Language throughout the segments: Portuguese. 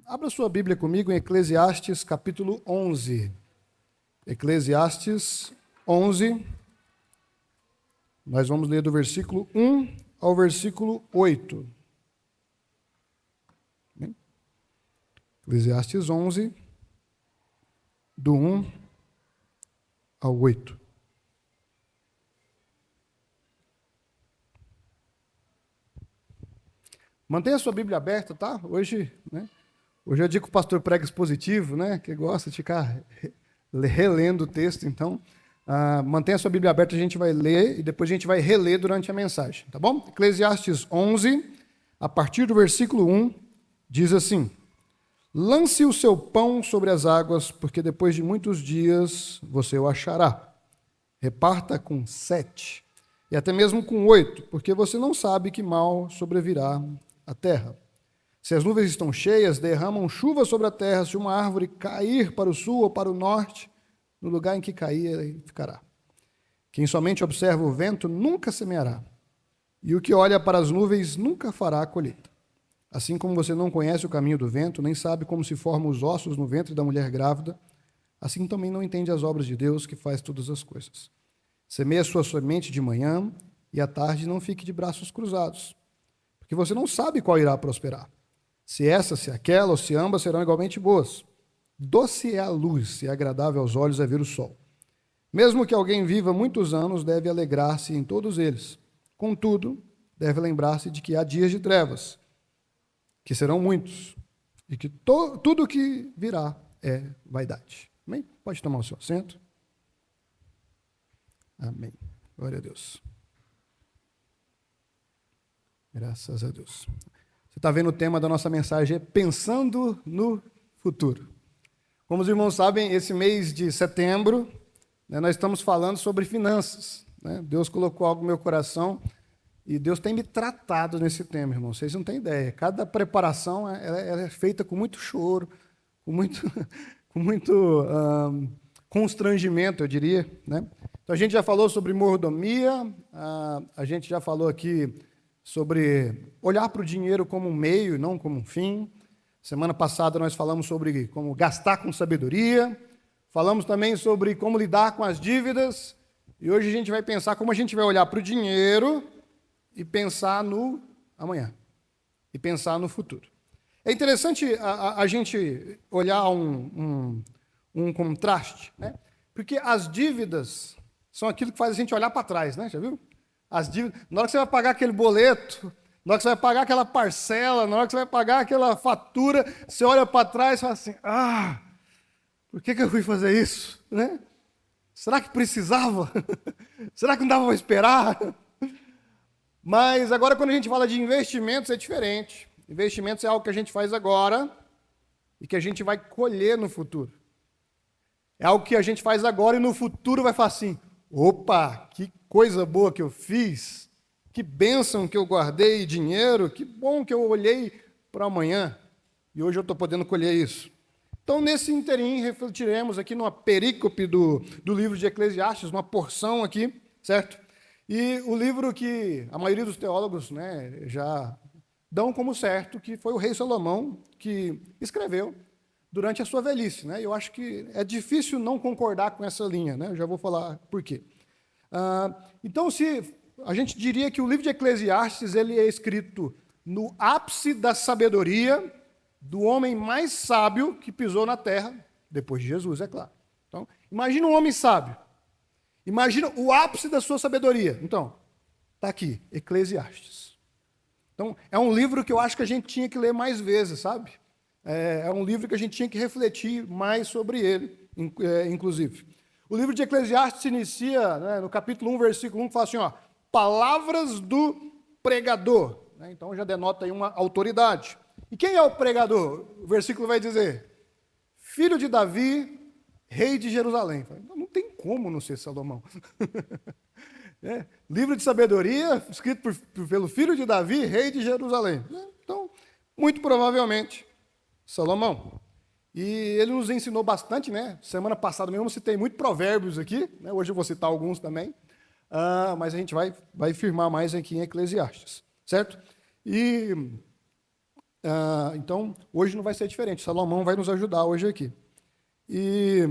Abra sua Bíblia comigo em Eclesiastes capítulo 11. Eclesiastes 11. Nós vamos ler do versículo 1 ao versículo 8. Eclesiastes 11, do 1 ao 8. Mantenha a sua Bíblia aberta, tá? Hoje eu digo que o pastor prega expositivo, né? Que gosta de ficar relendo o texto. Então, mantenha a sua Bíblia aberta, a gente vai ler e depois a gente vai reler durante a mensagem, tá bom? Eclesiastes 11, a partir do versículo 1, diz assim: lance o seu pão sobre as águas, porque depois de muitos dias você o achará. Reparta com 7, e até mesmo com 8, porque você não sabe que mal sobrevirá à terra. Se as nuvens estão cheias, derramam chuva sobre a terra. Se uma árvore cair para o sul ou para o norte, no lugar em que cair, ele ficará. Quem somente observa o vento nunca semeará, e o que olha para as nuvens nunca fará a colheita. Assim como você não conhece o caminho do vento, nem sabe como se formam os ossos no ventre da mulher grávida, assim também não entende as obras de Deus, que faz todas as coisas. Semeia sua semente de manhã, e à tarde não fique de braços cruzados, porque você não sabe qual irá prosperar. Se essa, se aquela, ou se ambas serão igualmente boas. Doce é a luz, e agradável aos olhos é ver o sol. Mesmo que alguém viva muitos anos, deve alegrar-se em todos eles. Contudo, deve lembrar-se de que há dias de trevas, que serão muitos, e que tudo o que virá é vaidade. Amém? Pode tomar o seu assento. Amém. Glória a Deus. Graças a Deus. Você está vendo o tema da nossa mensagem, é Pensando no Futuro. Como os irmãos sabem, esse mês de setembro, nós estamos falando sobre finanças. Deus colocou algo no meu coração e Deus tem me tratado nesse tema, irmãos. Vocês não têm ideia. Cada preparação ela é feita com muito choro, com muito constrangimento, eu diria. Então, a gente já falou sobre mordomia, a gente já falou aqui sobre olhar para o dinheiro como um meio, não como um fim. Semana passada nós falamos sobre como gastar com sabedoria, falamos também sobre como lidar com as dívidas, e hoje a gente vai pensar como a gente vai olhar para o dinheiro e pensar no amanhã, e pensar no futuro. É interessante a gente olhar um contraste, porque as dívidas são aquilo que faz a gente olhar para trás, já viu? As dívidas, na hora que você vai pagar aquele boleto, na hora que você vai pagar aquela parcela, na hora que você vai pagar aquela fatura, você olha para trás e fala assim, por que eu fui fazer isso? Será que precisava? Será que não dava para esperar? Mas agora quando a gente fala de investimentos é diferente. Investimentos é algo que a gente faz agora e que a gente vai colher no futuro. É algo que a gente faz agora e no futuro vai falar assim, opa, que coisa boa que eu fiz, que bênção que eu guardei dinheiro, que bom que eu olhei para amanhã e hoje eu estou podendo colher isso. Então, nesse interim, refletiremos aqui numa perícope do livro de Eclesiastes, uma porção aqui, certo? E o livro que a maioria dos teólogos já dão como certo, que foi o rei Salomão que escreveu durante a sua velhice. Eu acho que é difícil não concordar com essa linha, eu já vou falar por quê. Então, se a gente diria que o livro de Eclesiastes ele é escrito no ápice da sabedoria do homem mais sábio que pisou na terra, depois de Jesus, é claro. Então, imagina um homem sábio. Imagina o ápice da sua sabedoria. Então, está aqui, Eclesiastes. Então, é um livro que eu acho que a gente tinha que ler mais vezes, sabe? É um livro que a gente tinha que refletir mais sobre ele, inclusive. O livro de Eclesiastes se inicia no capítulo 1, versículo 1, que fala assim, palavras do pregador. Então já denota aí uma autoridade. E quem é o pregador? O versículo vai dizer, filho de Davi, rei de Jerusalém. Não tem como não ser Salomão. Livro de sabedoria, escrito pelo filho de Davi, rei de Jerusalém. Então, muito provavelmente, Salomão. E ele nos ensinou bastante, Semana passada mesmo eu citei muito provérbios aqui, Hoje eu vou citar alguns também, mas a gente vai firmar mais aqui em Eclesiastes, certo? E Então, hoje não vai ser diferente. Salomão vai nos ajudar hoje aqui. E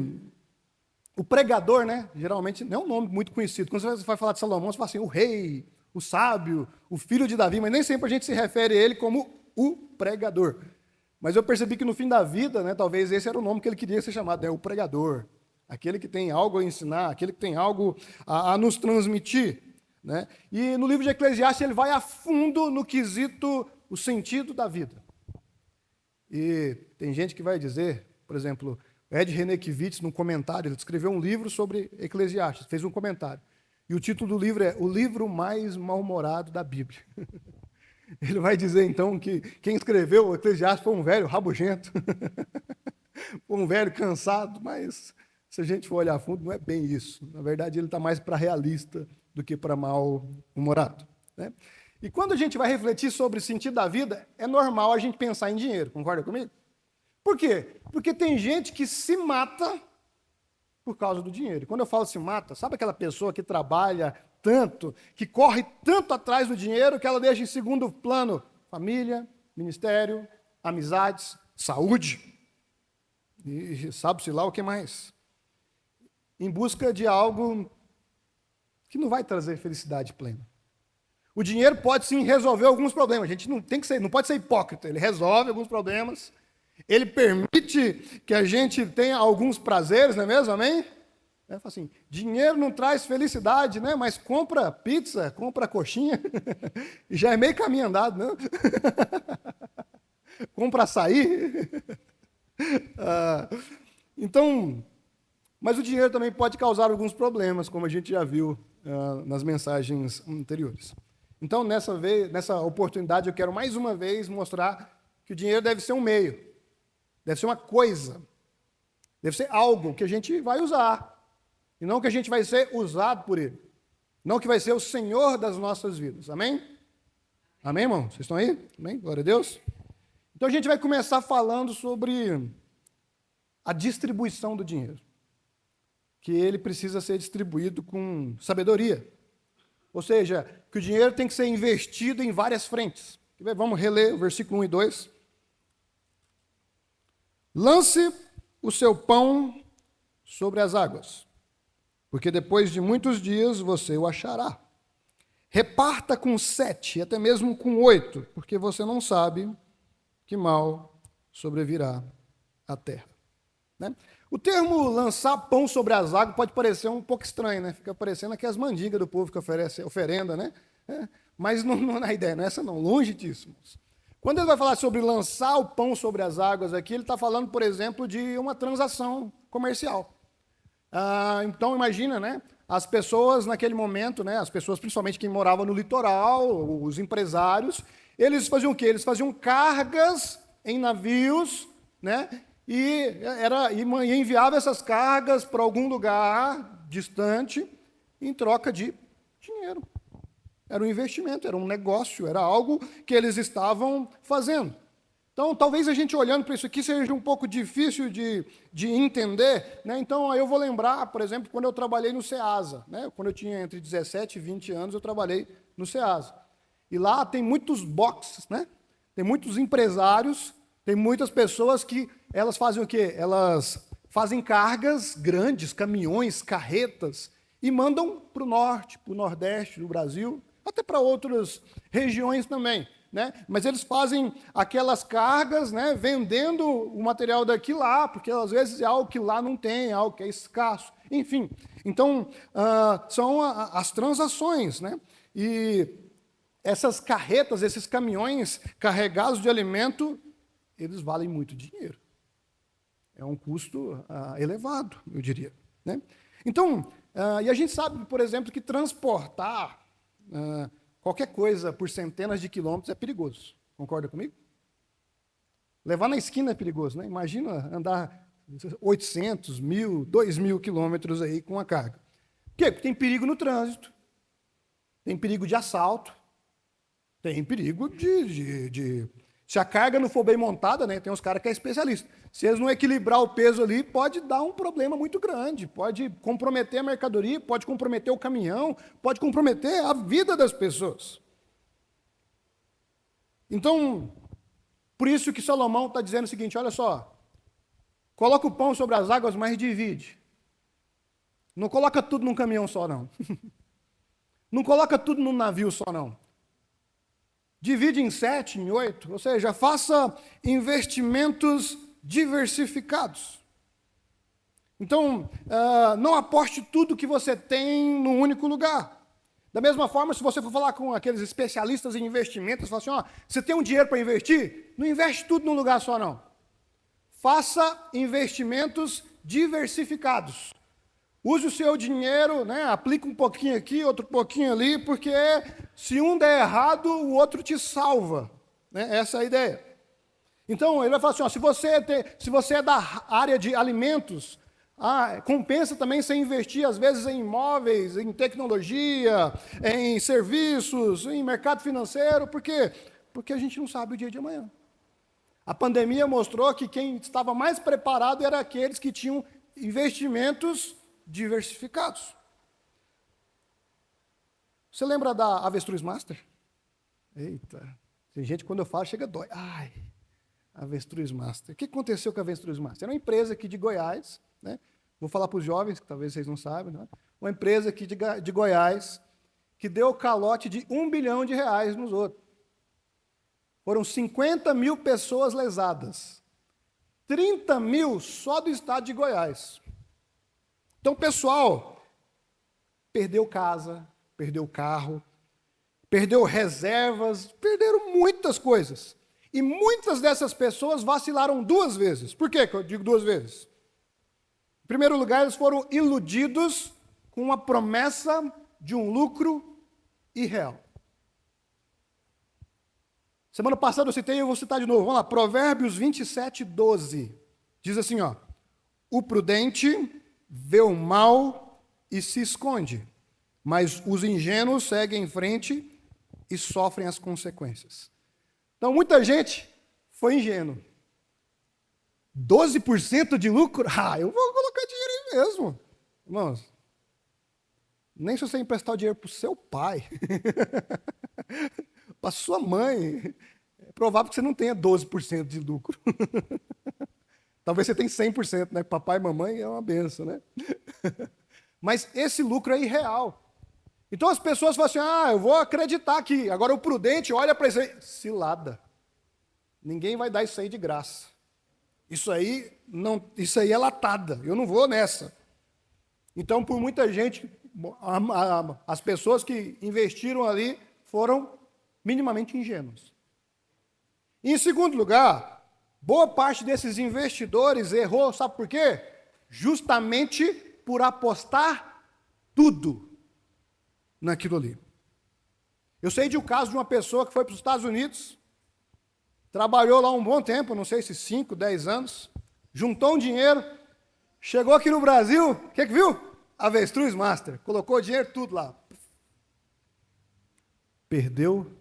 o pregador, né, geralmente não é um nome muito conhecido. Quando você vai falar de Salomão, você fala assim, o rei, o sábio, o filho de Davi, mas nem sempre a gente se refere a ele como o pregador. Mas eu percebi que no fim da vida, né, talvez esse era o nome que ele queria ser chamado, né, o pregador. Aquele que tem algo a ensinar, aquele que tem algo a nos transmitir. Né? E no livro de Eclesiastes ele vai a fundo no quesito, o sentido da vida. E tem gente que vai dizer, por exemplo, Ed Renekiewicz, num comentário, ele escreveu um livro sobre Eclesiastes, fez um comentário. E o título do livro é O Livro Mais Mal-Humorado da Bíblia. Ele vai dizer, então, que quem escreveu o Eclesiastes foi um velho rabugento, foi um velho cansado, mas se a gente for olhar a fundo, não é bem isso. Na verdade, ele está mais para realista do que para mal-humorado. Né? E quando a gente vai refletir sobre o sentido da vida, é normal a gente pensar em dinheiro, concorda comigo? Por quê? Porque tem gente que se mata por causa do dinheiro. E quando eu falo se mata, sabe aquela pessoa que trabalha tanto, que corre tanto atrás do dinheiro, que ela deixa em segundo plano família, ministério, amizades, saúde, e sabe-se lá o que mais. Em busca de algo que não vai trazer felicidade plena. O dinheiro pode sim resolver alguns problemas. A gente não pode ser hipócrita. Ele resolve alguns problemas. Ele permite que a gente tenha alguns prazeres, não é mesmo? Amém? Assim, dinheiro não traz felicidade, né? Mas compra pizza, compra coxinha, e já é meio caminho andado, não? Compra açaí. Então, mas o dinheiro também pode causar alguns problemas, como a gente já viu nas mensagens anteriores. Então, nessa oportunidade, eu quero mais uma vez mostrar que o dinheiro deve ser um meio, deve ser uma coisa, deve ser algo que a gente vai usar, e não que a gente vai ser usado por ele, não que vai ser o Senhor das nossas vidas. Amém? Amém, irmão? Vocês estão aí? Amém? Glória a Deus. Então, a gente vai começar falando sobre a distribuição do dinheiro, que ele precisa ser distribuído com sabedoria. Ou seja, que o dinheiro tem que ser investido em várias frentes. Vamos reler o versículo 1 e 2. Lance o seu pão sobre as águas, porque depois de muitos dias você o achará. Reparta com 7, até mesmo com 8, porque você não sabe que mal sobrevirá à terra. Né? O termo lançar pão sobre as águas pode parecer um pouco estranho, né? Fica parecendo aqui as mandingas do povo que oferece oferenda, né? Mas não é a ideia, não é essa não, longe disso. Quando ele vai falar sobre lançar o pão sobre as águas aqui, ele está falando, por exemplo, de uma transação comercial. Então, imagina, né? As pessoas naquele momento, né? As pessoas, principalmente quem morava no litoral, os empresários, eles faziam o quê? Eles faziam cargas em navios, né? E enviava essas cargas para algum lugar distante em troca de dinheiro. Era um investimento, era um negócio, era algo que eles estavam fazendo. Então, talvez a gente olhando para isso aqui seja um pouco difícil de entender. Né? Então, eu vou lembrar, por exemplo, quando eu trabalhei no SEASA. Né? Quando eu tinha entre 17 e 20 anos, eu trabalhei no SEASA. E lá tem muitos boxes, né? Tem muitos empresários, tem muitas pessoas que elas fazem o quê? Elas fazem cargas grandes, caminhões, carretas, e mandam para o norte, para o nordeste do Brasil, até para outras regiões também. Né? Mas eles fazem aquelas cargas, né, vendendo o material daqui lá, porque às vezes é algo que lá não tem, é algo que é escasso. Enfim, então, são as transações. Né? E essas carretas, esses caminhões carregados de alimento, eles valem muito dinheiro. É um custo elevado, eu diria. Né? Então, e a gente sabe, por exemplo, que transportar qualquer coisa por centenas de quilômetros é perigoso. Concorda comigo? Levar na esquina é perigoso, né? Imagina andar 800, 1.000, 2.000 quilômetros aí com a carga. Por quê? Porque tem perigo no trânsito, tem perigo de assalto, tem perigo se a carga não for bem montada, né, tem uns caras que é especialista. Se eles não equilibrar o peso ali, pode dar um problema muito grande, pode comprometer a mercadoria, pode comprometer o caminhão, pode comprometer a vida das pessoas. Então, Por isso que Salomão está dizendo o seguinte, olha só, coloca o pão sobre as águas, mas divide. Não coloca tudo num caminhão só, não. Não coloca tudo num navio só, não. Divide em 7, em 8, ou seja, faça investimentos diversificados. Então, não aposte tudo que você tem num único lugar. Da mesma forma, se você for falar com aqueles especialistas em investimentos, fala assim, ó, você tem um dinheiro para investir? Não investe tudo num lugar só, não. Faça investimentos diversificados. Use o seu dinheiro, né, aplica um pouquinho aqui, outro pouquinho ali, porque se um der errado, o outro te salva. Né? Essa é a ideia. Então, ele vai falar assim, ó, se você é da área de alimentos, compensa também você investir, às vezes, em imóveis, em tecnologia, em serviços, em mercado financeiro. Por quê? Porque a gente não sabe o dia de amanhã. A pandemia mostrou que quem estava mais preparado era aqueles que tinham investimentos diversificados. Você lembra da Avestruz Master? Eita, tem gente quando eu falo chega dói. Ai, Avestruz Master. O que aconteceu com a Avestruz Master? Era uma empresa aqui de Goiás, né? Vou falar para os jovens, que talvez vocês não sabem, né? Uma empresa aqui de Goiás que deu calote de R$1 bilhão nos outros. Foram 50 mil pessoas lesadas. 30 mil só do estado de Goiás. Então, o pessoal perdeu casa, perdeu carro, perdeu reservas, perderam muitas coisas. E muitas dessas pessoas vacilaram 2 vezes. Por que eu digo 2 vezes? Em primeiro lugar, eles foram iludidos com uma promessa de um lucro irreal. Semana passada eu citei, eu vou citar de novo. Vamos lá, Provérbios 27, 12. Diz assim, ó, o prudente vê o mal e se esconde, mas os ingênuos seguem em frente e sofrem as consequências. Então, muita gente foi ingênuo. 12% de lucro? Eu vou colocar dinheiro aí mesmo. Irmãos, nem se você emprestar o dinheiro para o seu pai, para sua mãe, é provável que você não tenha 12% de lucro. Talvez você tenha 100%, né? Papai e mamãe é uma benção, né? Mas esse lucro é irreal. Então as pessoas falam assim, eu vou acreditar que agora o prudente olha para isso aí, cilada. Ninguém vai dar isso aí de graça. Isso aí é latada, eu não vou nessa. Então, por muita gente, as pessoas que investiram ali foram minimamente ingênuos. E, em segundo lugar, boa parte desses investidores errou, sabe por quê? Justamente por apostar tudo naquilo ali. Eu sei de um caso de uma pessoa que foi para os Estados Unidos, trabalhou lá um bom tempo, não sei se 5, 10 anos, juntou um dinheiro, chegou aqui no Brasil, o que viu? Avestruz Master, colocou o dinheiro tudo lá. Perdeu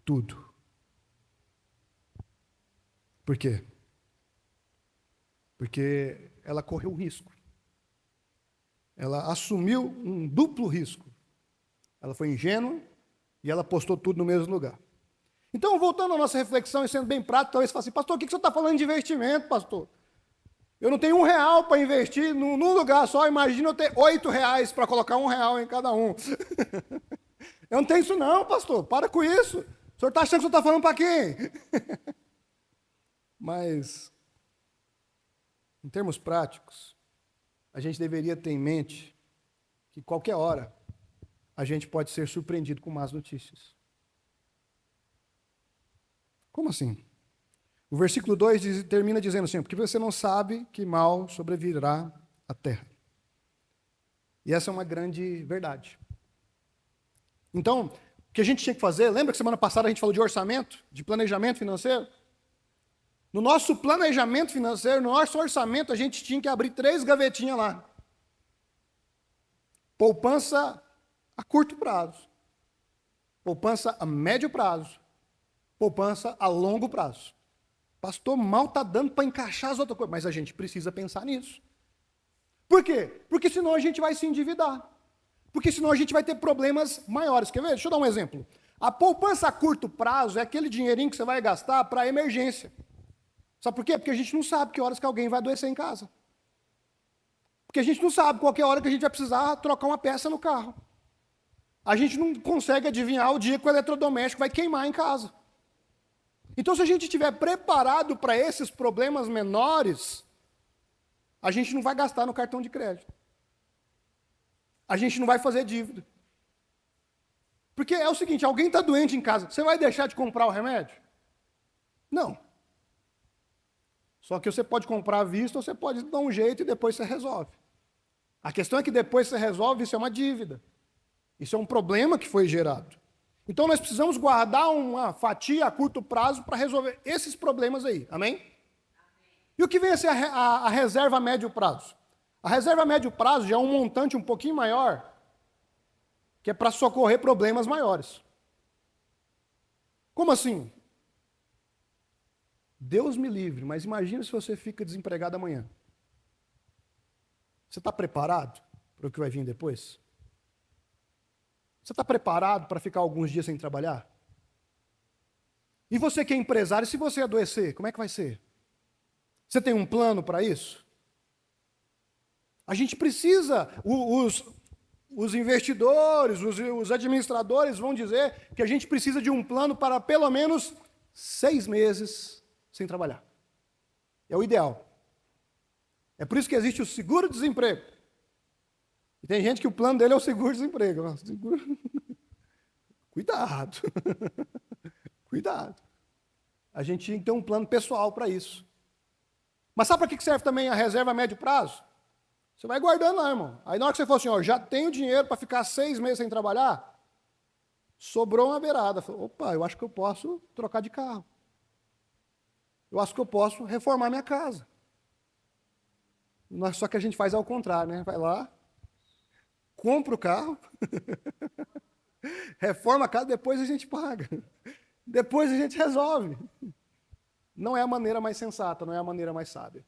tudo. Por quê? Porque ela correu um risco. Ela assumiu um duplo risco. Ela foi ingênua e ela postou tudo no mesmo lugar. Então, voltando à nossa reflexão e sendo bem prático, talvez você fale assim, pastor, o que você está falando de investimento, pastor? Eu não tenho R$1 para investir num lugar só, imagina eu ter R$8 para colocar R$1 em cada um. Eu não tenho isso não, pastor, para com isso. O senhor está achando que o senhor está falando para quem? Mas, em termos práticos, a gente deveria ter em mente que qualquer hora a gente pode ser surpreendido com más notícias. Como assim? O versículo 2 termina dizendo assim, porque você não sabe que mal sobrevirá à terra. E essa é uma grande verdade. Então, o que a gente tinha que fazer, lembra que semana passada a gente falou de orçamento, de planejamento financeiro? No nosso planejamento financeiro, no nosso orçamento, a gente tinha que abrir 3 gavetinhas lá. Poupança a curto prazo. Poupança a médio prazo. Poupança a longo prazo. Pastor, mal está dando para encaixar as outras coisas. Mas a gente precisa pensar nisso. Por quê? Porque senão a gente vai se endividar. Porque senão a gente vai ter problemas maiores. Quer ver? Deixa eu dar um exemplo. A poupança a curto prazo é aquele dinheirinho que você vai gastar para emergência. Sabe por quê? Porque a gente não sabe que horas que alguém vai adoecer em casa. Porque a gente não sabe qualquer hora que a gente vai precisar trocar uma peça no carro. A gente não consegue adivinhar o dia que o eletrodoméstico vai queimar em casa. Então, se a gente estiver preparado para esses problemas menores, a gente não vai gastar no cartão de crédito. A gente não vai fazer dívida. Porque é o seguinte, alguém está doente em casa, você vai deixar de comprar o remédio? Não. Só que você pode comprar à vista ou você pode dar um jeito e depois você resolve. A questão é que depois você resolve, isso é uma dívida. Isso é um problema que foi gerado. Então nós precisamos guardar uma fatia a curto prazo para resolver esses problemas aí. Amém? E o que vem a ser a reserva a médio prazo? A reserva a médio prazo já é um montante um pouquinho maior, que é para socorrer problemas maiores. Como assim? Deus me livre, mas imagina se você fica desempregado amanhã. Você está preparado para o que vai vir depois? Você está preparado para ficar alguns dias sem trabalhar? E você que é empresário, se você adoecer, como é que vai ser? Você tem um plano para isso? A gente precisa, os investidores, os administradores vão dizer que a gente precisa de um plano para pelo menos 6 meses sem trabalhar. É o ideal. É por isso que existe o seguro-desemprego. E tem gente que o plano dele é o seguro-desemprego. Cuidado. Cuidado. A gente tem que ter um plano pessoal para isso. Mas sabe para que serve também a reserva a médio prazo? Você vai guardando lá, irmão. Aí na hora que você for assim, ó, já tenho dinheiro para ficar 6 meses sem trabalhar, sobrou uma beirada. Opa, eu acho que eu posso trocar de carro. Eu acho que eu posso reformar minha casa. Só que a gente faz ao contrário, né? Vai lá, compra o carro, reforma a casa, depois a gente paga. Depois a gente resolve. Não é a maneira mais sensata, não é a maneira mais sábia.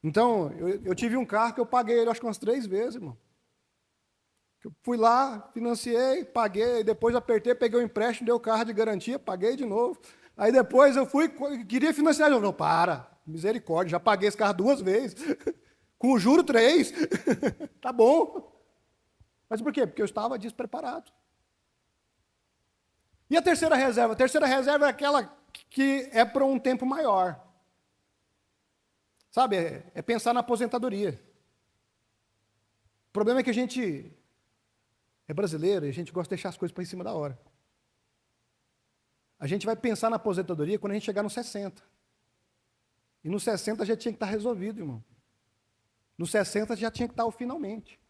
Então, eu tive um carro que eu paguei ele, acho que umas 3 vezes, irmão. Eu fui lá, financiei, paguei, depois apertei, peguei o empréstimo, dei o carro de garantia, paguei de novo. Aí depois eu fui, queria financiar de novo. Não, para, misericórdia, já paguei esse carro 2 vezes. Com o juro 3. Tá bom. Mas por quê? Porque eu estava despreparado. E a terceira reserva? A terceira reserva é aquela que é para um tempo maior. Sabe, é pensar na aposentadoria. O problema é que a gente é brasileiro e a gente gosta de deixar as coisas para em cima da hora. A gente vai pensar na aposentadoria quando a gente chegar nos 60. E nos 60 já tinha que estar resolvido, irmão. Nos 60 já tinha que estar o finalmente.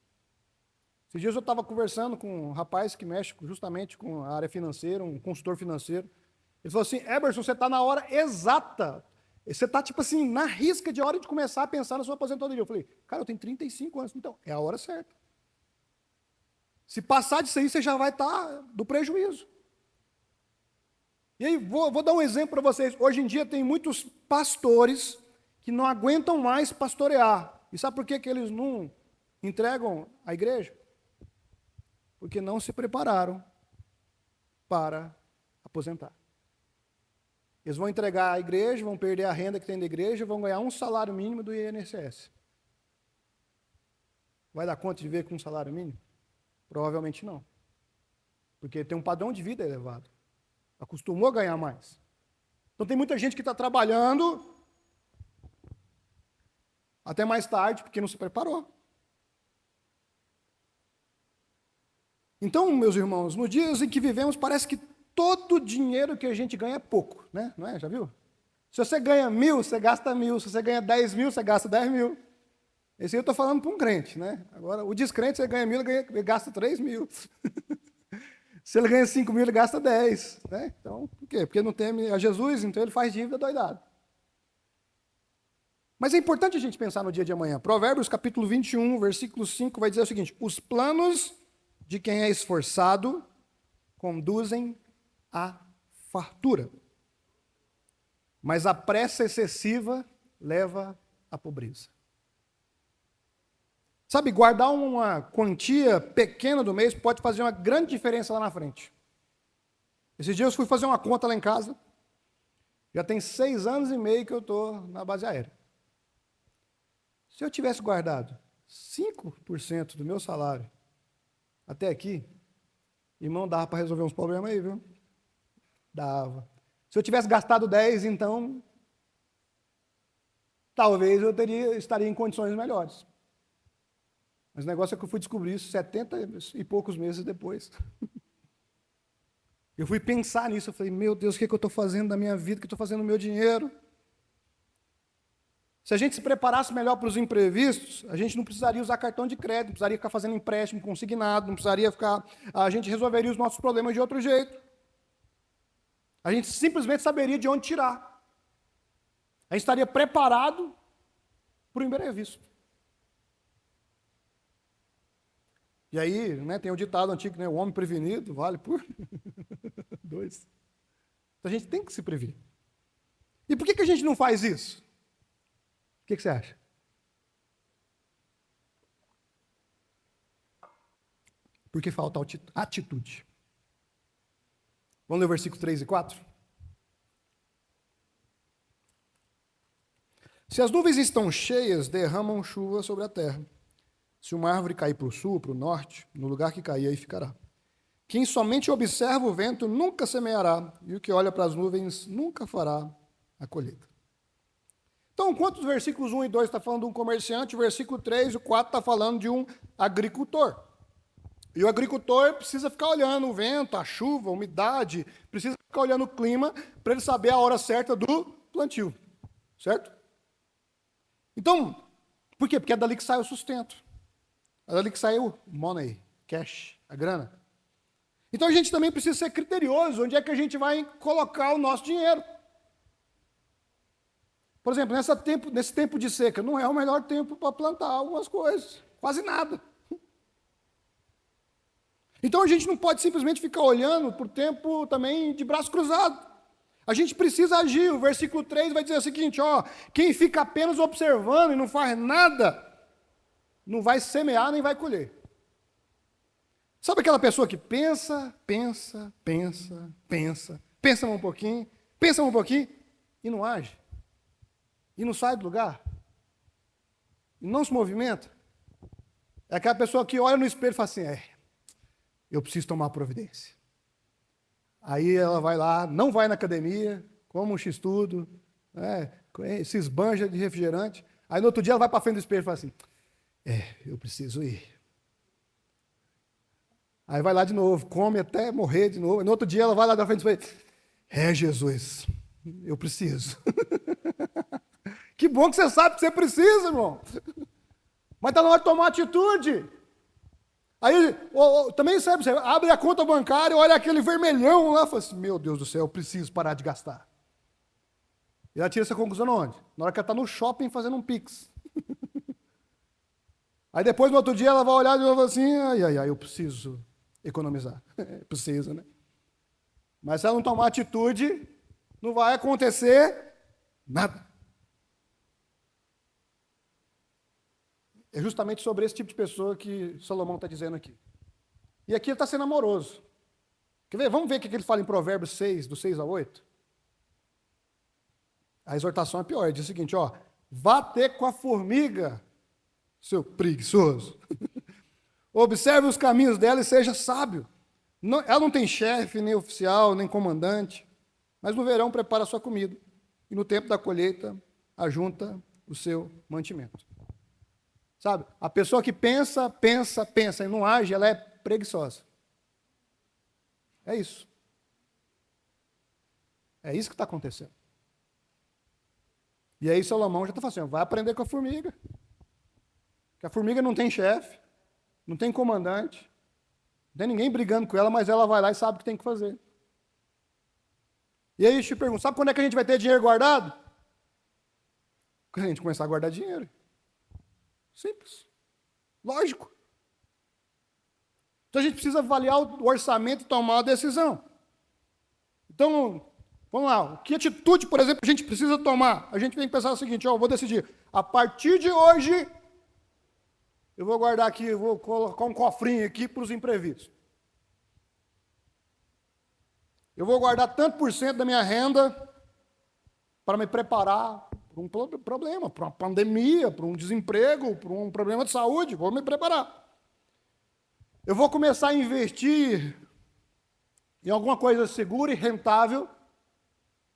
Esses dias eu estava conversando com um rapaz que mexe justamente com a área financeira, um consultor financeiro. Ele falou assim, Eberson, você está na hora exata. Você está, tipo assim, na risca de hora de começar a pensar na sua aposentadoria. Eu falei, cara, eu tenho 35 anos. Então, é a hora certa. Se passar disso aí, você já vai estar do prejuízo. E aí, vou dar um exemplo para vocês. Hoje em dia tem muitos pastores que não aguentam mais pastorear. E sabe por que eles não entregam a igreja? Porque não se prepararam para aposentar. Eles vão entregar a igreja, vão perder a renda que tem da igreja, vão ganhar um salário mínimo do INSS. Vai dar conta de viver com um salário mínimo? Provavelmente não. Porque tem um padrão de vida elevado. Acostumou a ganhar mais. Então tem muita gente que está trabalhando até mais tarde, porque não se preparou. Então, meus irmãos, nos dias em que vivemos, parece que todo dinheiro que a gente ganha é pouco, né? Não é? Já viu? Se você ganha 1.000, você gasta 1.000. Se você ganha 10.000, você gasta 10.000. Esse aí eu estou falando para um crente, né? Agora, o descrente, você ganha 1.000, ele gasta 3.000. Se ele ganha 5.000, ele gasta 10. Né? Então, por quê? Porque não teme a Jesus, então ele faz dívida doidado. Mas é importante a gente pensar no dia de amanhã. Provérbios capítulo 21, versículo 5, vai dizer o seguinte, os planos de quem é esforçado conduzem à fartura, mas a pressa excessiva leva à pobreza. Sabe, guardar uma quantia pequena do mês pode fazer uma grande diferença lá na frente. Esses dias eu fui fazer uma conta lá em casa. Já tem 6 anos e meio que eu estou na base aérea. Se eu tivesse guardado 5% do meu salário até aqui, irmão, dava para resolver uns problemas aí, viu? Dava. Se eu tivesse gastado 10, então, talvez eu estaria em condições melhores. Mas o negócio é que eu fui descobrir isso 70 e poucos meses depois. Eu fui pensar nisso, eu falei, meu Deus, o que eu estou fazendo da minha vida, o que eu estou fazendo do meu dinheiro? Se a gente se preparasse melhor para os imprevistos, a gente não precisaria usar cartão de crédito, não precisaria ficar fazendo empréstimo consignado, não precisaria ficar... A gente resolveria os nossos problemas de outro jeito. A gente simplesmente saberia de onde tirar. A gente estaria preparado para o imprevisto. E aí, né, tem o ditado antigo, né, o homem prevenido vale por 2. Então a gente tem que se prevenir. E por que a gente não faz isso? O que você acha? Porque falta atitude. Vamos ler o versículo 3 e 4? Se as nuvens estão cheias, derramam chuva sobre a terra. Se uma árvore cair para o sul, para o norte, no lugar que cair, aí ficará. Quem somente observa o vento nunca semeará, e o que olha para as nuvens nunca fará a colheita. Então, enquanto os versículos 1 e 2 está falando de um comerciante, o versículo 3 e o 4 está falando de um agricultor. E o agricultor precisa ficar olhando o vento, a chuva, a umidade, precisa ficar olhando o clima para ele saber a hora certa do plantio. Certo? Então, por quê? Porque é dali que sai o sustento. É dali que sai o money, cash, a grana. Então a gente também precisa ser criterioso onde é que a gente vai colocar o nosso dinheiro. Por exemplo, nesse tempo de seca, não é o melhor tempo para plantar algumas coisas, quase nada. Então a gente não pode simplesmente ficar olhando por tempo também de braço cruzado. A gente precisa agir. O versículo 3 vai dizer o seguinte, ó, quem fica apenas observando e não faz nada, não vai semear nem vai colher. Sabe aquela pessoa que pensa um pouquinho e não age? E não sai do lugar? E não se movimenta? É aquela pessoa que olha no espelho e fala assim, eu preciso tomar providência. Aí ela vai lá, não vai na academia, come um x-tudo, se esbanja de refrigerante. Aí no outro dia ela vai para frente do espelho e fala assim, eu preciso ir. Aí vai lá de novo, come até morrer de novo. No outro dia ela vai lá da frente do espelho, Jesus, eu preciso. Que bom que você sabe que você precisa, irmão. Mas está na hora de tomar atitude. Aí, também sabe, você abre a conta bancária, olha aquele vermelhão lá, e fala assim, meu Deus do céu, eu preciso parar de gastar. E ela tira essa conclusão onde? Na hora que ela está no shopping fazendo um Pix. Aí depois, no outro dia, ela vai olhar e vai falar assim, eu preciso economizar. Precisa, né? Mas se ela não tomar atitude, não vai acontecer nada. É justamente sobre esse tipo de pessoa que Salomão está dizendo aqui. E aqui ele está sendo amoroso. Quer ver? Vamos ver o que ele fala em Provérbios 6, do 6 a 8? A exortação é pior, ele diz o seguinte, vá ter com a formiga, seu preguiçoso. Observe os caminhos dela e seja sábio. Ela não tem chefe, nem oficial, nem comandante, mas no verão prepara a sua comida, e no tempo da colheita ajunta o seu mantimento. Sabe? A pessoa que pensa e não age, ela é preguiçosa. É isso. É isso que está acontecendo. E aí Salomão já está falando assim, vai aprender com a formiga. Que a formiga não tem chefe, não tem comandante, não tem ninguém brigando com ela, mas ela vai lá e sabe o que tem que fazer. E aí eu te pergunto, sabe quando é que a gente vai ter dinheiro guardado? Quando a gente começar a guardar dinheiro. Simples. Lógico. Então a gente precisa avaliar o orçamento e tomar uma decisão. Então, vamos lá. Que atitude, por exemplo, a gente precisa tomar? A gente tem que pensar o seguinte, vou decidir. A partir de hoje, eu vou guardar aqui, eu vou colocar um cofrinho aqui para os imprevistos. Eu vou guardar tanto por cento da minha renda para me preparar para um problema, para uma pandemia, para um desemprego, para um problema de saúde. Vou me preparar. Eu vou começar a investir em alguma coisa segura e rentável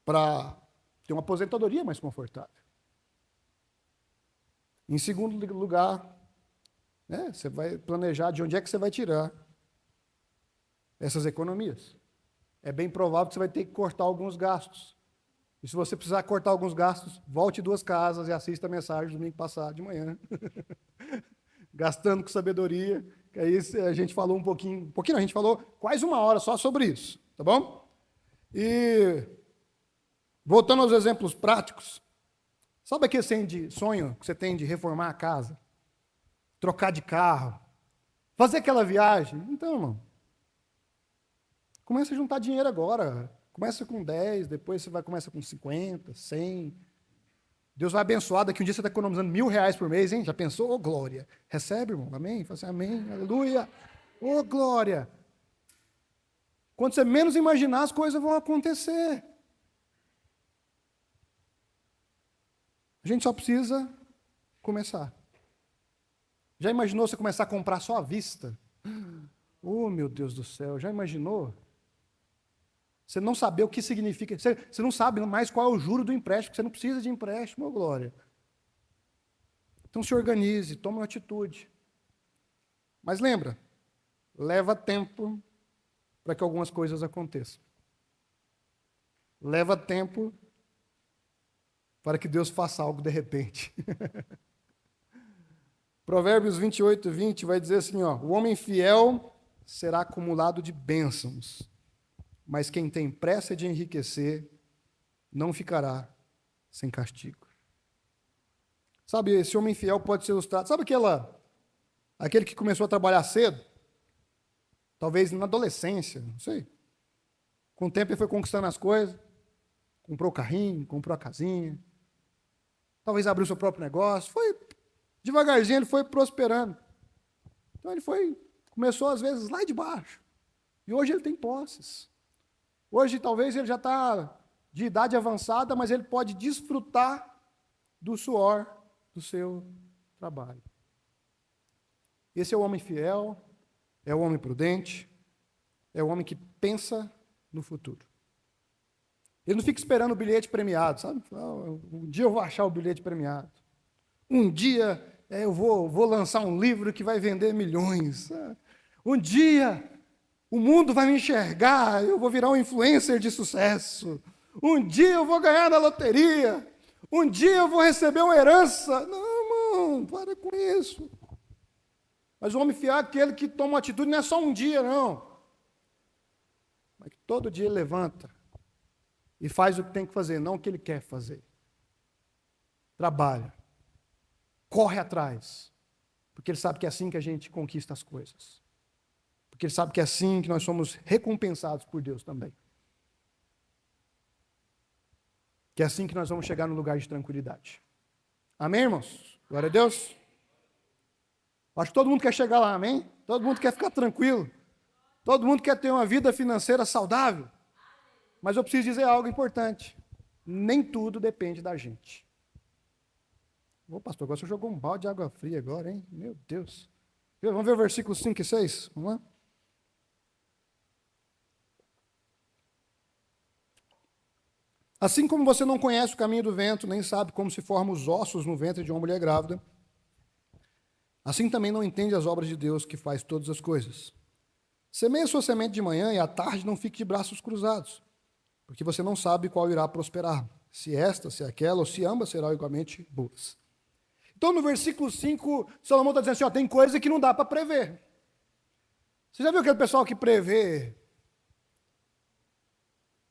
para ter uma aposentadoria mais confortável. Em segundo lugar, você vai planejar de onde é que você vai tirar essas economias. É bem provável que você vai ter que cortar alguns gastos. E se você precisar cortar alguns gastos, volte 2 casas e assista a mensagem domingo passado de manhã. Gastando com sabedoria. Que aí a gente falou um pouquinho não, a gente falou quase 1 hora só sobre isso, tá bom? E voltando aos exemplos práticos, sabe aquele sonho que você tem de reformar a casa? Trocar de carro? Fazer aquela viagem? Então, irmão, começa a juntar dinheiro agora. Começa com 10, depois você começa com 50, 100. Deus vai abençoar, daqui um dia você está economizando R$1.000 por mês, hein? Já pensou? Ô, glória. Recebe, irmão? Amém? Fala assim, amém, aleluia. Ô, glória. Quando você menos imaginar, as coisas vão acontecer. A gente só precisa começar. Já imaginou você começar a comprar só à vista? Oh, meu Deus do céu, já imaginou? Você não saber o que significa, você não sabe mais qual é o juro do empréstimo, você não precisa de empréstimo, ô glória. Então se organize, tome uma atitude. Mas lembra, leva tempo para que algumas coisas aconteçam. Leva tempo para que Deus faça algo de repente. Provérbios 28:20 vai dizer assim, ó, o homem fiel será acumulado de bênçãos, mas quem tem pressa de enriquecer não ficará sem castigo. Sabe, esse homem fiel pode ser ilustrado. Sabe aquele que começou a trabalhar cedo? Talvez na adolescência, não sei. Com o tempo ele foi conquistando as coisas, comprou o carrinho, comprou a casinha, talvez abriu seu próprio negócio, devagarzinho ele foi prosperando. Então ele começou às vezes lá de baixo, e hoje ele tem posses. Hoje, talvez, ele já está de idade avançada, mas ele pode desfrutar do suor do seu trabalho. Esse é o homem fiel, é o homem prudente, é o homem que pensa no futuro. Ele não fica esperando o bilhete premiado, sabe? Um dia eu vou achar o bilhete premiado. Um dia eu vou lançar um livro que vai vender milhões. Um dia o mundo vai me enxergar, eu vou virar um influencer de sucesso. Um dia eu vou ganhar na loteria. Um dia eu vou receber uma herança. Não, irmão, para com isso. Mas o homem fiel é aquele que toma uma atitude, não é só um dia, não. Mas que todo dia ele levanta e faz o que tem que fazer, não o que ele quer fazer. Trabalha. Corre atrás. Porque ele sabe que é assim que a gente conquista as coisas. Porque ele sabe que é assim que nós somos recompensados por Deus também. Que é assim que nós vamos chegar no lugar de tranquilidade. Amém, irmãos? Glória a Deus. Acho que todo mundo quer chegar lá, amém? Todo mundo quer ficar tranquilo. Todo mundo quer ter uma vida financeira saudável. Mas eu preciso dizer algo importante. Nem tudo depende da gente. Ô, pastor, agora você jogou um balde de água fria agora, hein? Meu Deus. Vamos ver o versículo 5 e 6? Vamos lá? Assim como você não conhece o caminho do vento, nem sabe como se formam os ossos no ventre de uma mulher grávida, assim também não entende as obras de Deus que faz todas as coisas. Semeie sua semente de manhã e à tarde não fique de braços cruzados, porque você não sabe qual irá prosperar, se esta, se aquela, ou se ambas serão igualmente boas. Então, no versículo 5, Salomão está dizendo assim, tem coisa que não dá para prever. Você já viu aquele pessoal que prevê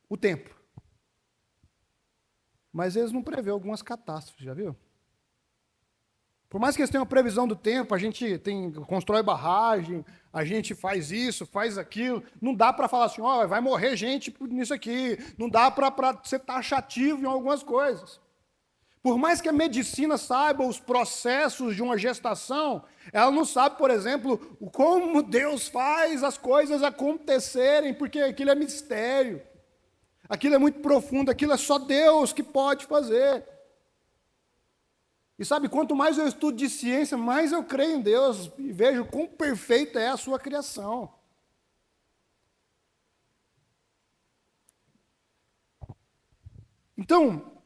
o tempo? Mas eles não prevê algumas catástrofes, já viu? Por mais que eles tenham a previsão do tempo, a gente constrói barragem, a gente faz isso, faz aquilo, não dá para falar assim, vai morrer gente nisso aqui, não dá para ser taxativo em algumas coisas. Por mais que a medicina saiba os processos de uma gestação, ela não sabe, por exemplo, como Deus faz as coisas acontecerem, porque aquilo é mistério. Aquilo é muito profundo, aquilo é só Deus que pode fazer. E sabe, quanto mais eu estudo de ciência, mais eu creio em Deus e vejo quão perfeita é a sua criação. Então,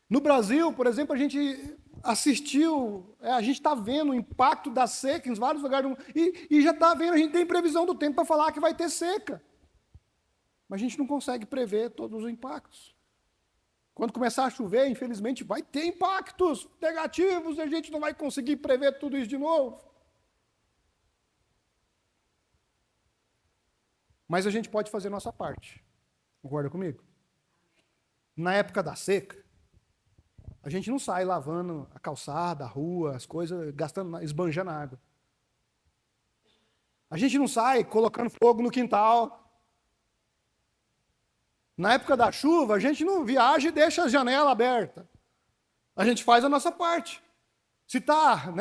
no Brasil, por exemplo, a gente assistiu, a gente está vendo o impacto da seca em vários lugares do mundo, e já está vendo, a gente tem previsão do tempo para falar que vai ter seca. Mas a gente não consegue prever todos os impactos. Quando começar a chover, infelizmente, vai ter impactos negativos, e a gente não vai conseguir prever tudo isso de novo. Mas a gente pode fazer a nossa parte. Concorda comigo? Na época da seca, a gente não sai lavando a calçada, a rua, as coisas, gastando, esbanjando água. A gente não sai colocando fogo no quintal. Na época da chuva, a gente não viaja e deixa a janela aberta. A gente faz a nossa parte. Se está,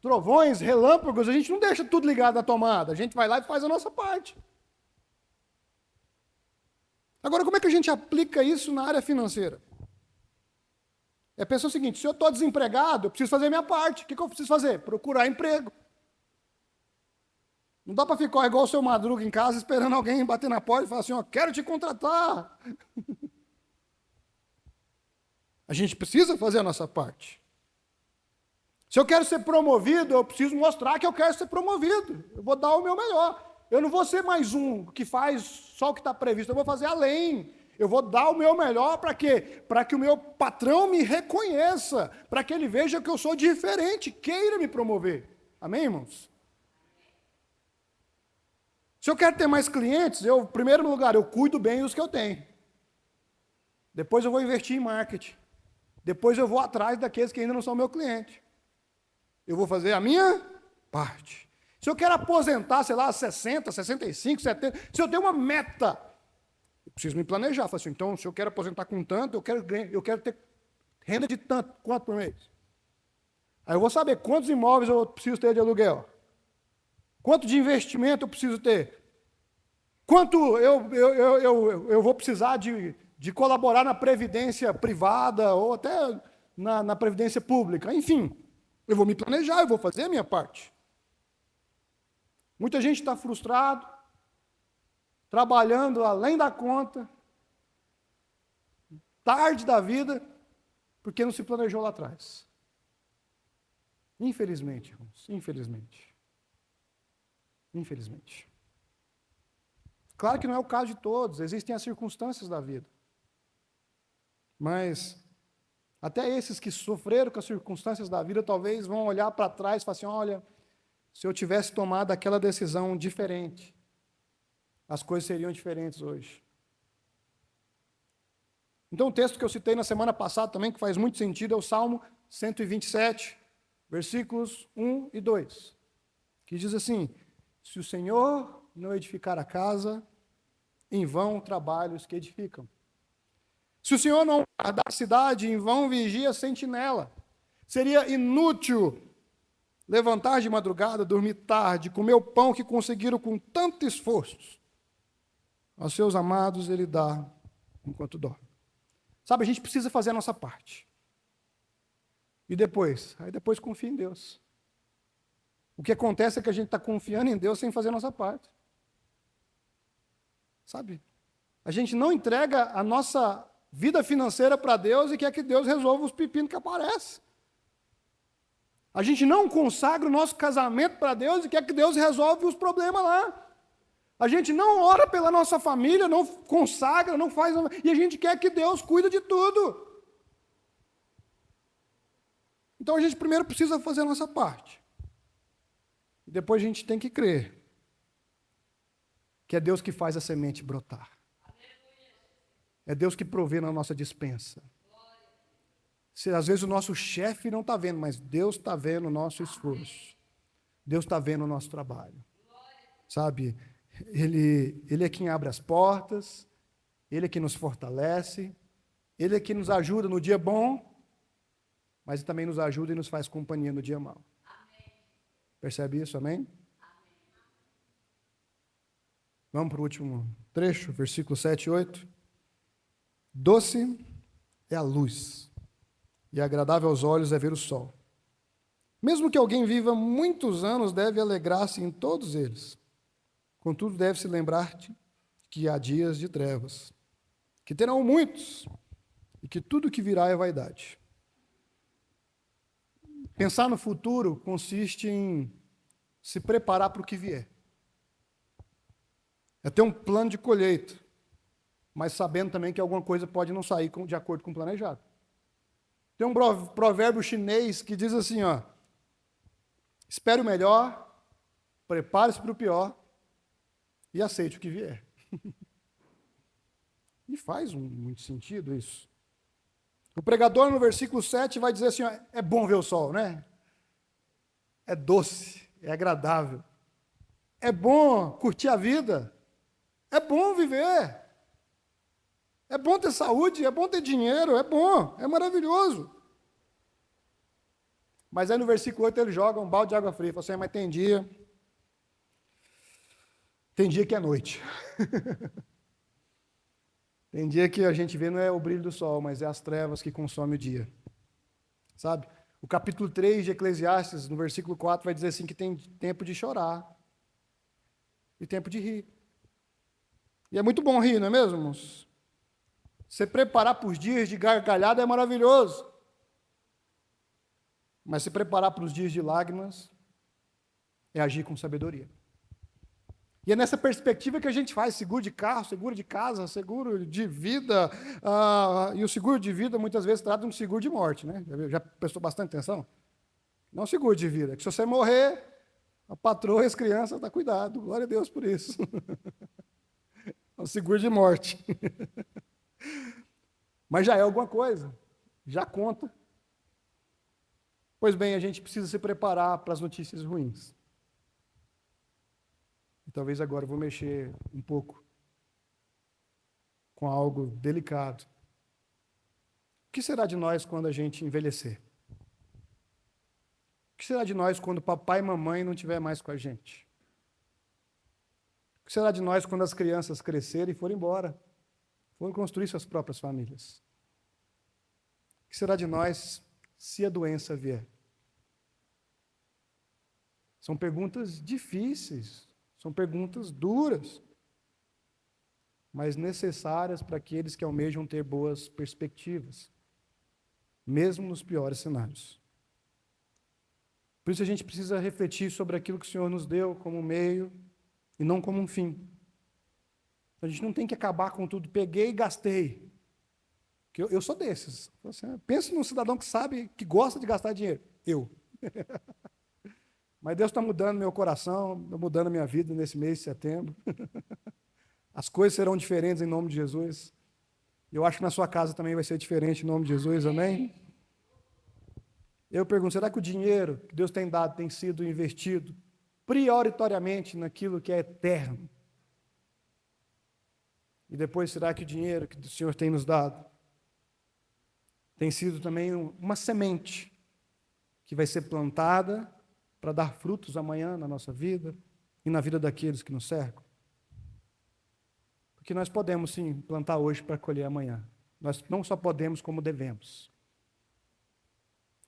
trovões, relâmpagos, a gente não deixa tudo ligado na tomada. A gente vai lá e faz a nossa parte. Agora, como é que a gente aplica isso na área financeira? Pensa o seguinte, se eu estou desempregado, eu preciso fazer a minha parte. O que eu preciso fazer? Procurar emprego. Não dá para ficar igual o seu Madruga em casa, esperando alguém bater na porta e falar assim, quero te contratar. A gente precisa fazer a nossa parte. Se eu quero ser promovido, eu preciso mostrar que eu quero ser promovido. Eu vou dar o meu melhor. Eu não vou ser mais um que faz só o que está previsto, eu vou fazer além. Eu vou dar o meu melhor para quê? Para que o meu patrão me reconheça, para que ele veja que eu sou diferente, queira me promover. Amém, irmãos? Se eu quero ter mais clientes, em primeiro lugar, eu cuido bem dos que eu tenho. Depois eu vou investir em marketing. Depois eu vou atrás daqueles que ainda não são meu cliente. Eu vou fazer a minha parte. Se eu quero aposentar, sei lá, 60, 65, 70, se eu tenho uma meta, eu preciso me planejar. Falo assim, então, se eu quero aposentar com tanto, eu quero ter renda de tanto, quanto por mês? Aí eu vou saber quantos imóveis eu preciso ter de aluguel. Quanto de investimento eu preciso ter? Quanto eu vou precisar de colaborar na previdência privada ou até na previdência pública? Enfim, eu vou me planejar, eu vou fazer a minha parte. Muita gente está frustrado, trabalhando além da conta, tarde da vida, porque não se planejou lá atrás. Infelizmente, irmãos, infelizmente. Infelizmente. Claro que não é o caso de todos, existem as circunstâncias da vida. Mas até esses que sofreram com as circunstâncias da vida, talvez vão olhar para trás e falar assim, olha, se eu tivesse tomado aquela decisão diferente, as coisas seriam diferentes hoje. Então o texto que eu citei na semana passada também, que faz muito sentido, é o Salmo 127, versículos 1 e 2, que diz assim, se o Senhor não edificar a casa, em vão trabalhos que edificam. Se o Senhor não guardar a cidade, em vão vigia a sentinela. Seria inútil levantar de madrugada, dormir tarde, comer o pão que conseguiram com tanto esforço. Aos seus amados ele dá enquanto dorme. Sabe, a gente precisa fazer a nossa parte. E depois? Aí depois confia em Deus. O que acontece é que a gente está confiando em Deus sem fazer a nossa parte. Sabe? A gente não entrega a nossa vida financeira para Deus e quer que Deus resolva os pepinos que aparecem. A gente não consagra o nosso casamento para Deus e quer que Deus resolva os problemas lá. A gente não ora pela nossa família, não consagra, não faz... E a gente quer que Deus cuide de tudo. Então a gente primeiro precisa fazer a nossa parte. E depois a gente tem que crer que é Deus que faz a semente brotar. É Deus que provê na nossa despensa. Às vezes o nosso chefe não está vendo, mas Deus está vendo o nosso esforço. Deus está vendo o nosso trabalho. Sabe, Ele é quem abre as portas, Ele é quem nos fortalece, Ele é que nos ajuda no dia bom, mas também nos ajuda e nos faz companhia no dia mau. Percebe isso, amém? Vamos para o último trecho, versículo 7 e 8. Doce é a luz, e agradável aos olhos é ver o sol. Mesmo que alguém viva muitos anos, deve alegrar-se em todos eles. Contudo, deve se lembrar que há dias de trevas, que terão muitos, e que tudo que virá é vaidade. Pensar no futuro consiste em se preparar para o que vier. É ter um plano de colheita, mas sabendo também que alguma coisa pode não sair de acordo com o planejado. Tem um provérbio chinês que diz assim, ó: espere o melhor, prepare-se para o pior e aceite o que vier. E faz muito sentido isso. O pregador no versículo 7 vai dizer assim, ó, é bom ver o sol, né? É doce, é agradável. É bom curtir a vida. É bom viver. É bom ter saúde, é bom ter dinheiro, é bom, é maravilhoso. Mas aí no versículo 8 ele joga um balde de água fria. Fala assim, mas tem dia que é noite. Tem dia que a gente vê não é o brilho do sol, mas é as trevas que consomem o dia. Sabe? O capítulo 3 de Eclesiastes, no versículo 4, vai dizer assim que tem tempo de chorar e tempo de rir. E é muito bom rir, não é mesmo, irmãos? Se preparar para os dias de gargalhada é maravilhoso. Mas se preparar para os dias de lágrimas é agir com sabedoria. E é nessa perspectiva que a gente faz seguro de carro, seguro de casa, seguro de vida. E o seguro de vida muitas vezes trata de um seguro de morte, né? Já prestou bastante atenção? Não seguro de vida, que se você morrer, a patroa e as crianças dão cuidado. Glória a Deus por isso. É um seguro de morte. Mas já é alguma coisa, já conta. Pois bem, a gente precisa se preparar para as notícias ruins. E talvez agora eu vou mexer um pouco com algo delicado. O que será de nós quando a gente envelhecer? O que será de nós quando papai e mamãe não estiver mais com a gente? O que será de nós quando as crianças crescerem e forem embora? Forem construir suas próprias famílias? O que será de nós se a doença vier? São perguntas difíceis, são perguntas duras, mas necessárias para aqueles que almejam ter boas perspectivas, mesmo nos piores cenários. Por isso a gente precisa refletir sobre aquilo que o Senhor nos deu como meio e não como um fim. A gente não tem que acabar com tudo. Peguei e gastei. Eu sou desses. Pensa num cidadão que sabe, que gosta de gastar dinheiro. Eu. Mas Deus está mudando meu coração, está mudando a minha vida nesse mês de setembro. As coisas serão diferentes em nome de Jesus. Eu acho que na sua casa também vai ser diferente em nome de Jesus, amém? Eu pergunto, será que o dinheiro que Deus tem dado tem sido investido prioritariamente naquilo que é eterno? E depois, será que o dinheiro que o Senhor tem nos dado tem sido também uma semente que vai ser plantada para dar frutos amanhã na nossa vida e na vida daqueles que nos cercam? Porque nós podemos sim plantar hoje para colher amanhã. Nós não só podemos, como devemos.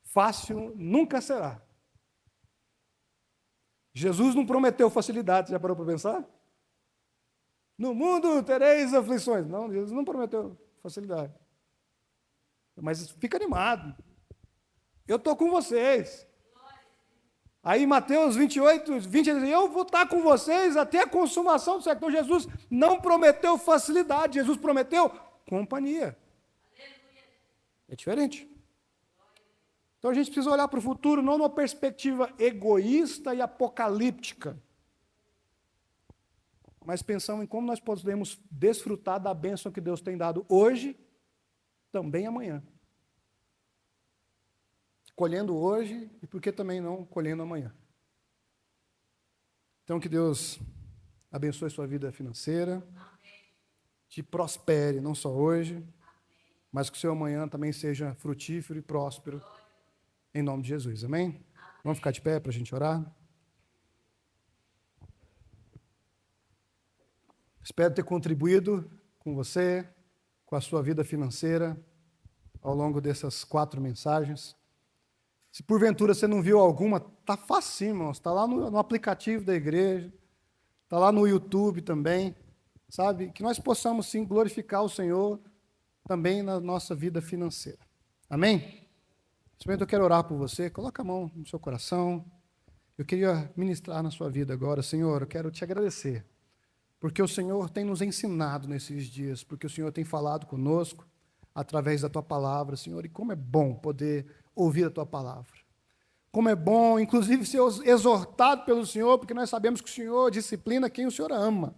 Fácil nunca será. Jesus não prometeu facilidade, já parou para pensar? No mundo tereis aflições. Não, Jesus não prometeu facilidade. Mas fica animado. Eu estou com vocês. Aí Mateus 28, 20, ele diz, eu vou estar com vocês até a consumação do século. Então Jesus não prometeu facilidade, Jesus prometeu companhia. É diferente. Então a gente precisa olhar para o futuro não numa perspectiva egoísta e apocalíptica, mas pensando em como nós podemos desfrutar da bênção que Deus tem dado hoje, também amanhã. Colhendo hoje e por que também não colhendo amanhã. Então que Deus abençoe sua vida financeira, te prospere não só hoje, mas que o seu amanhã também seja frutífero e próspero, em nome de Jesus, amém? Vamos ficar de pé para a gente orar? Espero ter contribuído com você, com a sua vida financeira, ao longo dessas 4 mensagens. Se porventura você não viu alguma, tá facinho, irmãos. Está lá no aplicativo da igreja, está lá no YouTube também, sabe? Que nós possamos sim glorificar o Senhor também na nossa vida financeira. Amém? Nesse momento eu quero orar por você. Coloca a mão no seu coração. Eu queria ministrar na sua vida agora. Senhor, eu quero te agradecer, porque o Senhor tem nos ensinado nesses dias, porque o Senhor tem falado conosco através da Tua palavra, Senhor, e como é bom poder ouvir a Tua palavra. Como é bom, inclusive, ser exortado pelo Senhor, porque nós sabemos que o Senhor disciplina quem o Senhor ama.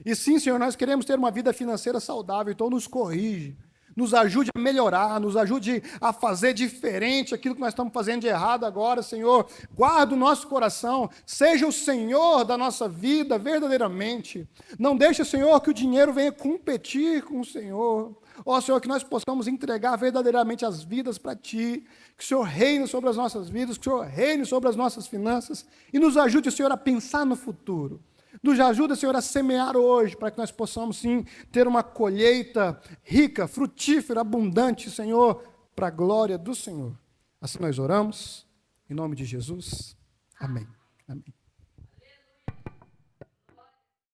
E sim, Senhor, nós queremos ter uma vida financeira saudável, então nos corrige, nos ajude a melhorar, nos ajude a fazer diferente aquilo que nós estamos fazendo de errado agora, Senhor. Guarda o nosso coração, seja o Senhor da nossa vida verdadeiramente. Não deixe, Senhor, que o dinheiro venha competir com o Senhor. Ó, Senhor, que nós possamos entregar verdadeiramente as vidas para Ti, que o Senhor reine sobre as nossas vidas, que o Senhor reine sobre as nossas finanças e nos ajude, Senhor, a pensar no futuro. Nos ajuda, Senhor, a semear hoje, para que nós possamos, sim, ter uma colheita rica, frutífera, abundante, Senhor, para a glória do Senhor. Assim nós oramos, em nome de Jesus. Amém. Amém.